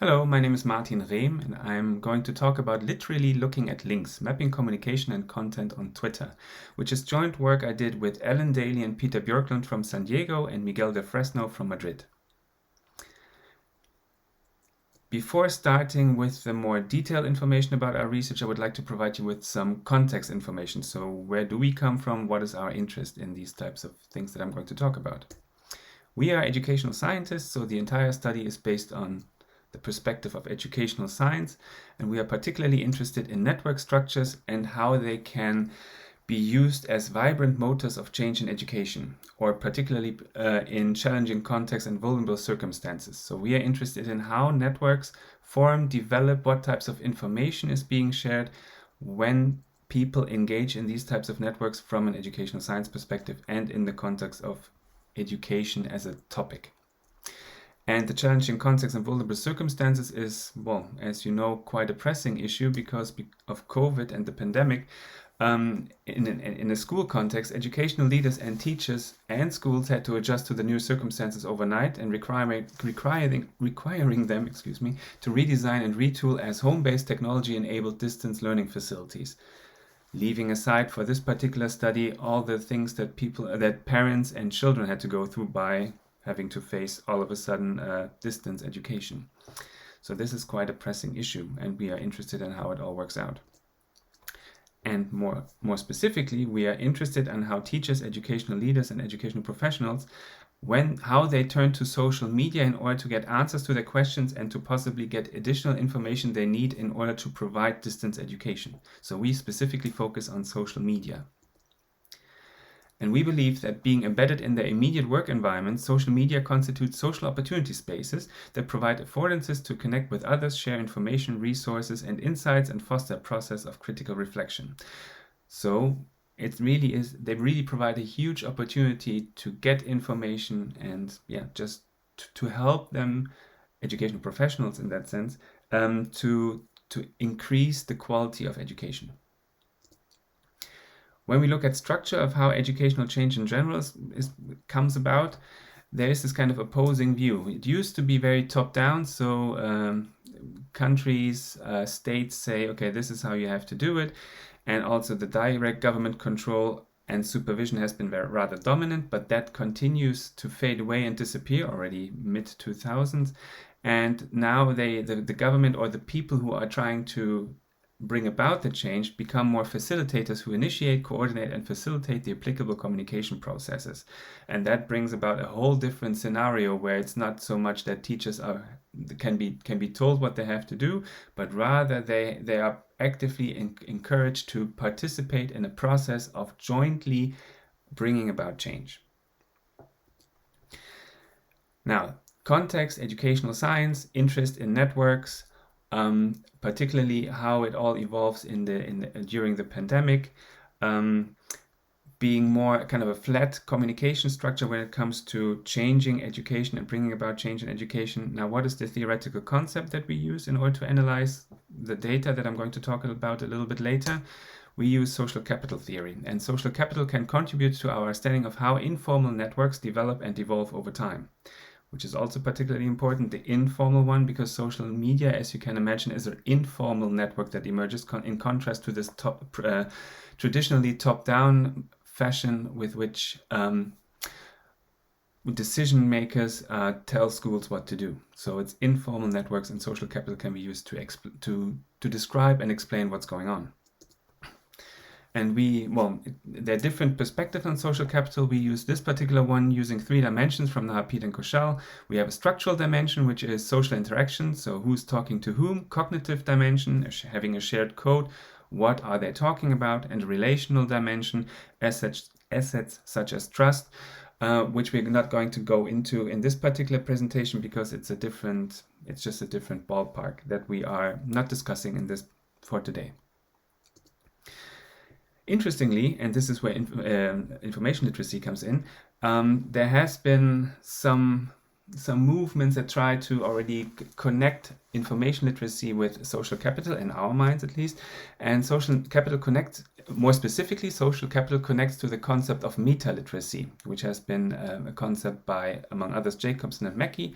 Hello, my name is Martin Rehm, and I'm going to talk about literally looking at links, mapping communication and content on Twitter, which is joint work I did with Ellen Daly and Peter Björklund from San Diego and Miguel de Fresno from Madrid. Before starting with the more detailed information about our research, I would like to provide you with some context information. So where do we come from? What is our interest in these types of things that I'm going to talk about? We are educational scientists, so the entire study is based on the perspective of educational science, and we are particularly interested in network structures and how they can be used as vibrant motors of change in education, or particularly in challenging contexts and vulnerable circumstances. So we are interested in how networks form, develop, what types of information is being shared when people engage in these types of networks from an educational science perspective and in the context of education as a topic. And the challenging context and vulnerable circumstances is, well, as you know, quite a pressing issue because of COVID and the pandemic. In a school context, educational leaders and teachers and schools had to adjust to the new circumstances overnight and requiring them, to redesign and retool as home-based technology-enabled distance learning facilities. Leaving aside for this particular study all the things that parents and children had to go through by having to face all of a sudden distance education. So this is quite a pressing issue, and we are interested in how it all works out. And more specifically, we are interested in how teachers, educational leaders, and educational professionals, how they turn to social media in order to get answers to their questions and to possibly get additional information they need in order to provide distance education. So we specifically focus on social media. And we believe that being embedded in their immediate work environment, social media constitutes social opportunity spaces that provide affordances to connect with others, share information, resources, and insights, and foster a process of critical reflection. So they really provide a huge opportunity to get information and just to help them, educational professionals in that sense, to increase the quality of education. When we look at structure of how educational change in general comes about, there is this kind of opposing view. It used to be very top-down, so countries, states say, okay, this is how you have to do it, and also the direct government control and supervision has been rather dominant, but that continues to fade away and disappear already mid-2000s, and now the government or the people who are trying to bring about the change become more facilitators who initiate, coordinate, and facilitate the applicable communication processes. And that brings about a whole different scenario where it's not so much that teachers can be told what they have to do, but rather they are actively encouraged to participate in a process of jointly bringing about change. Now, context, educational science, interest in networks, particularly how it all evolves during the pandemic, being more kind of a flat communication structure when it comes to changing education and bringing about change in education. Now, what is the theoretical concept that we use in order to analyze the data that I'm going to talk about a little bit later? We use social capital theory, and social capital can contribute to our understanding of how informal networks develop and evolve over time, which is also particularly important, the informal one, because social media, as you can imagine, is an informal network that emerges in contrast to this traditionally top-down fashion with which decision makers tell schools what to do. So it's informal networks, and social capital can be used to describe and explain what's going on. And there are different perspectives on social capital. We use this particular one using 3 dimensions from Petit and Koschal. We have a structural dimension, which is social interaction, so who's talking to whom, cognitive dimension, having a shared code, what are they talking about, and a relational dimension, assets such as trust, which we're not going to go into in this particular presentation because it's just a different ballpark that we are not discussing in this for today. Interestingly, and this is where information literacy comes in, there has been some movements that try to already connect information literacy with social capital, in our minds at least, and social capital connects to the concept of meta literacy, which has been a concept by, among others, Jacobson and Mackey.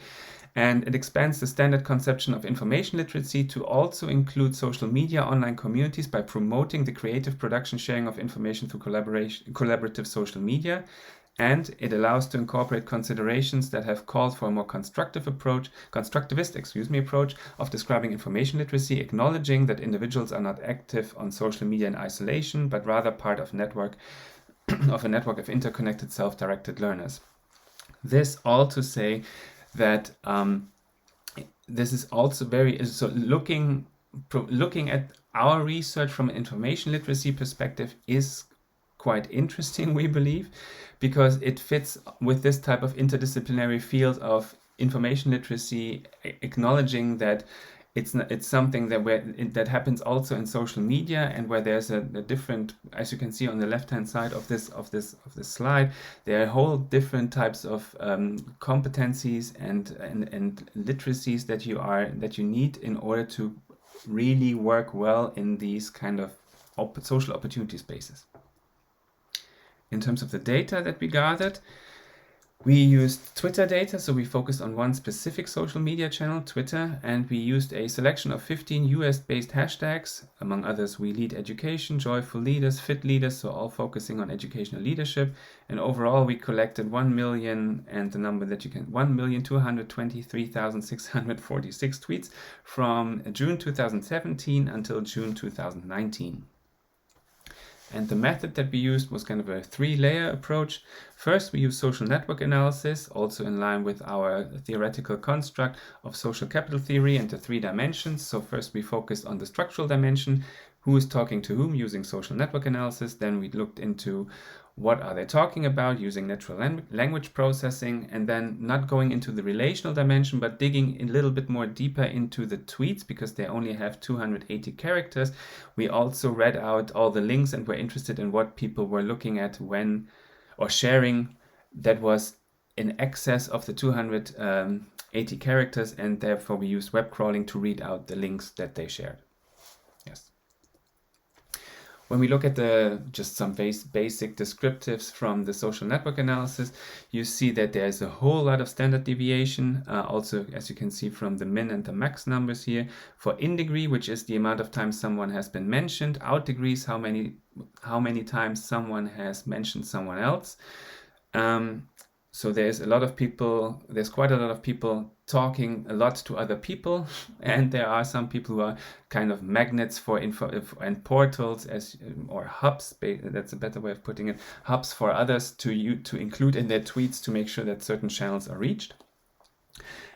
And it expands the standard conception of information literacy to also include social media online communities by promoting the creative production sharing of information through collaborative social media. And it allows to incorporate considerations that have called for a more constructivist approach of describing information literacy, acknowledging that individuals are not active on social media in isolation, but rather part of a network of interconnected self-directed learners. This all to say that this is also looking at our research from an information literacy perspective is quite interesting, we believe, because it fits with this type of interdisciplinary field of information literacy, acknowledging that it's something that happens also in social media, and where there's a different, as you can see on the left hand side of this slide, there are whole different types of competencies and literacies that you need in order to really work well in these kind of social opportunity spaces. In terms of the data that we gathered, we used Twitter data, so we focused on one specific social media channel, Twitter, and we used a selection of 15 US-based hashtags. Among others, We Lead Education, Joyful Leaders, Fit Leaders, so all focusing on educational leadership. And overall, we collected 1 million, and the number that you can, 1,223,646 tweets from June 2017 until June 2019. And the method that we used was kind of a 3-layer approach. First, we used social network analysis, also in line with our theoretical construct of social capital theory and the 3 dimensions. So first we focused on the structural dimension, who is talking to whom using social network analysis. Then we looked into what are they talking about using natural language processing, and then not going into the relational dimension, but digging a little bit more deeper into the tweets, because they only have 280 characters. We also read out all the links and were interested in what people were looking at when or sharing that was in excess of the 280 characters, and therefore we used web crawling to read out the links that they shared. Yes. When we look at just some basic descriptives from the social network analysis, you see that there's a whole lot of standard deviation. Also, as you can see from the min and the max numbers here. For in degree, which is the amount of times someone has been mentioned. Out degrees, how many times someone has mentioned someone else. So there's quite a lot of people talking a lot to other people, and there are some people who are kind of magnets for info and portals or hubs. That's a better way of putting it. Hubs for others to include in their tweets to make sure that certain channels are reached.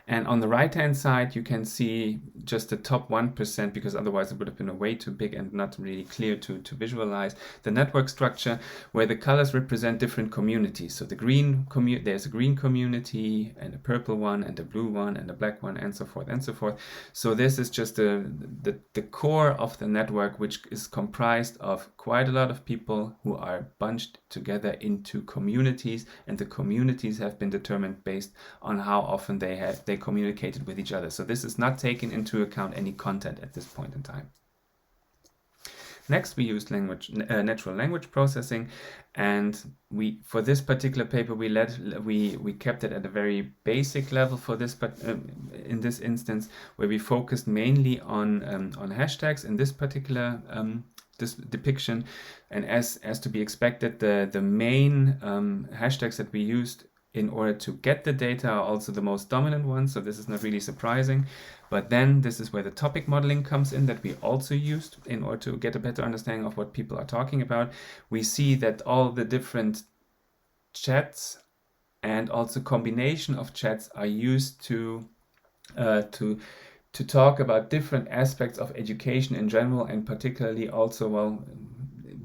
And on the right-hand side, you can see just the top 1%, because otherwise it would have been way too big and not really clear to visualize the network structure, where the colors represent different communities. So there's a green community and a purple one and a blue one and a black one, and so forth and so forth. So this is just the core of the network, which is comprised of quite a lot of people who are bunched together into communities, and the communities have been determined based on how often they communicated with each other. So this is not taking into account any content at this point in time. Next, we used natural language processing, and for this particular paper we kept it at a very basic level for this, but in this instance, where we focused mainly on hashtags in this particular this depiction. And as to be expected, the main hashtags that we used in order to get the data are also the most dominant ones, so this is not really surprising. But then this is where the topic modeling comes in, that we also used in order to get a better understanding of what people are talking about. We see that all the different chats and also combination of chats are used to talk about different aspects of education in general, and particularly also,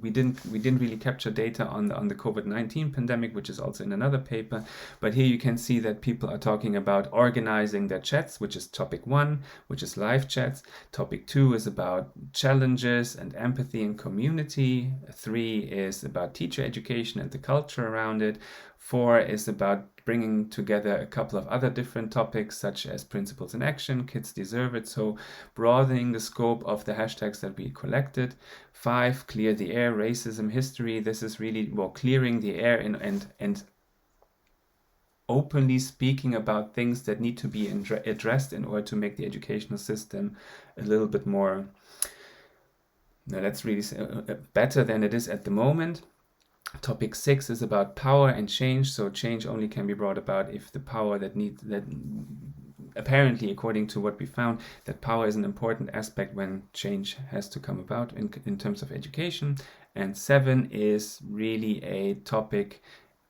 we didn't really capture data on the COVID-19 pandemic, which is also in another paper. But here you can see that people are talking about organizing their chats, which is topic 1, which is live chats. Topic 2 is about challenges and empathy and community. 3 is about teacher education and the culture around it. 4 is about bringing together a couple of other different topics, such as principles in action, kids deserve it, so broadening the scope of the hashtags that we collected. 5, clear the air, racism, history. This is really clearing the air and openly speaking about things that need to be addressed in order to make the educational system a little bit more, let's really say, better than it is at the moment. Topic 6 is about power and change. So change only can be brought about if the power that apparently, according to what we found, that power is an important aspect when change has to come about in terms of education. And 7 is really a topic,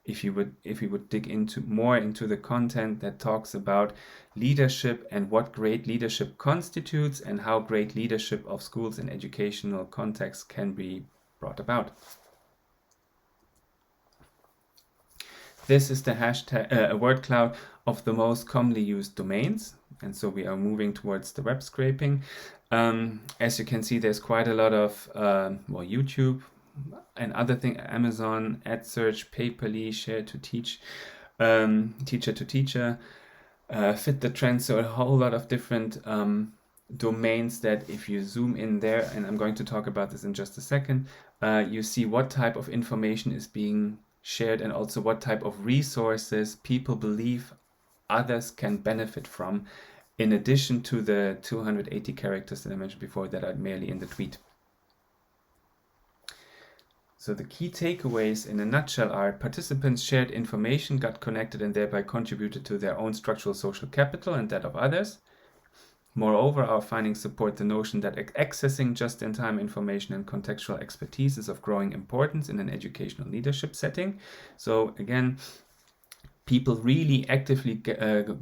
if we would dig more into the content, that talks about leadership and what great leadership constitutes and how great leadership of schools in educational contexts can be brought about. This is the hashtag word cloud of the most commonly used domains, and so we are moving towards the web scraping. As you can see, there's quite a lot of YouTube and other things, Amazon, ad search, Paperly, share to teach, teacher to teacher, fit the trend. So a whole lot of different domains that if you zoom in there, and I'm going to talk about this in just a second, you see what type of information is being shared and also what type of resources people believe others can benefit from, in addition to the 280 characters that I mentioned before that are merely in the tweet. So the key takeaways in a nutshell are: participants shared information, got connected, and thereby contributed to their own structural social capital and that of others. Moreover, our findings support the notion that accessing just-in-time information and contextual expertise is of growing importance in an educational leadership setting. So again, people really actively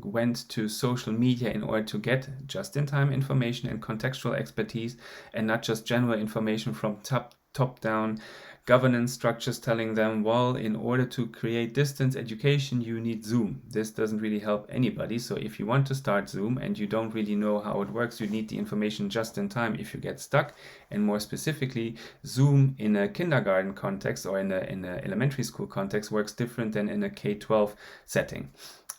went to social media in order to get just-in-time information and contextual expertise, and not just general information from top-down governance structures telling them, well, in order to create distance education, you need Zoom. This doesn't really help anybody. So if you want to start Zoom and you don't really know how it works, you need the information just in time if you get stuck. And more specifically, Zoom in a kindergarten context or in an elementary school context works different than in a K-12 setting.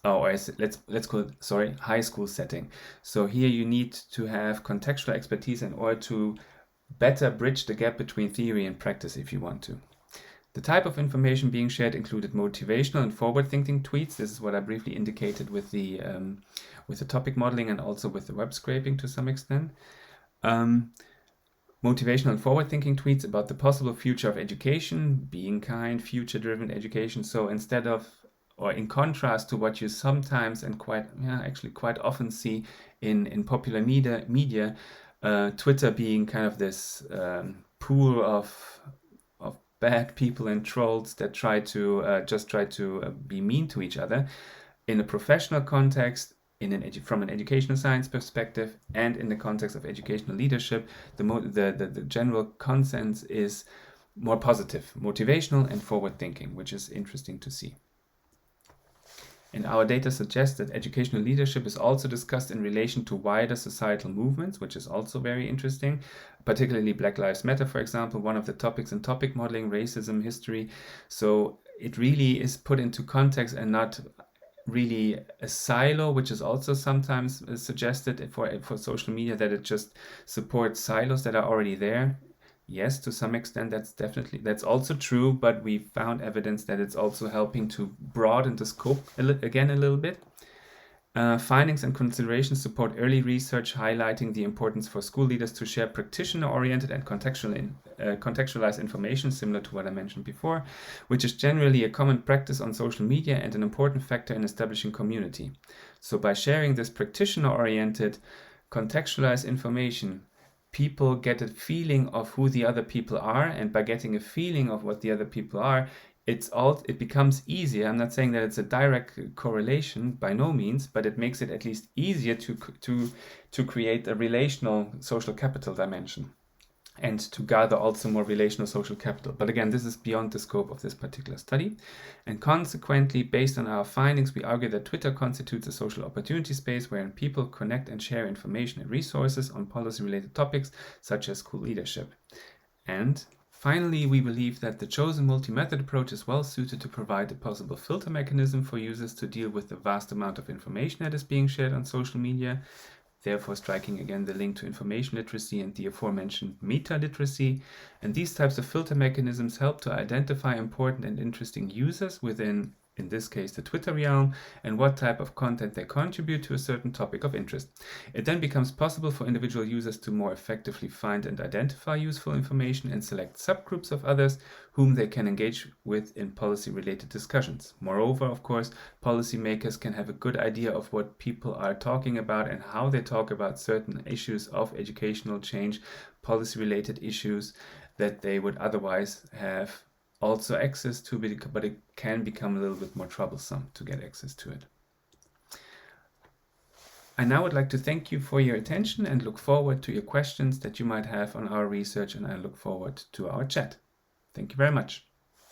Or let's call it, high school setting. So here you need to have contextual expertise in order to better bridge the gap between theory and practice if you want to. The type of information being shared included motivational and forward-thinking tweets. This is what I briefly indicated with the topic modeling and also with the web scraping to some extent. Motivational and forward-thinking tweets about the possible future of education, being kind, future-driven education. So instead of, or in contrast to what you sometimes and quite often see in popular media, Twitter being kind of this pool of bad people and trolls that try to be mean to each other. In a professional context, from an educational science perspective, and in the context of educational leadership, the general consensus is more positive, motivational and forward-thinking, which is interesting to see. And our data suggests that educational leadership is also discussed in relation to wider societal movements, which is also very interesting, particularly Black Lives Matter, for example, one of the topics in topic modeling, racism, history. So it really is put into context and not really a silo, which is also sometimes suggested for social media, that it just supports silos that are already there. Yes, to some extent, that's also true, but we found evidence that it's also helping to broaden the scope again a little bit. Findings and considerations support early research highlighting the importance for school leaders to share practitioner-oriented and contextualized information, similar to what I mentioned before, which is generally a common practice on social media and an important factor in establishing community. So by sharing this practitioner-oriented, contextualized information, people get a feeling of who the other people are, and by getting a feeling of what the other people are, it becomes easier. I'm not saying that it's a direct correlation, by no means, but it makes it at least easier to create a relational social capital dimension and to gather also more relational social capital. But again, this is beyond the scope of this particular study. And consequently, based on our findings, we argue that Twitter constitutes a social opportunity space wherein people connect and share information and resources on policy-related topics such as school leadership. And finally, we believe that the chosen multi-method approach is well suited to provide a possible filter mechanism for users to deal with the vast amount of information that is being shared on social media, therefore striking again the link to information literacy and the aforementioned meta-literacy. And these types of filter mechanisms help to identify important and interesting users within in this case the Twitter realm, and what type of content they contribute to a certain topic of interest. It then becomes possible for individual users to more effectively find and identify useful information and select subgroups of others whom they can engage with in policy-related discussions. Moreover, of course, policymakers can have a good idea of what people are talking about and how they talk about certain issues of educational change, policy-related issues that they would otherwise have also access to, but it can become a little bit more troublesome to get access to it. I now would like to thank you for your attention and look forward to your questions that you might have on our research, and I look forward to our chat. Thank you very much.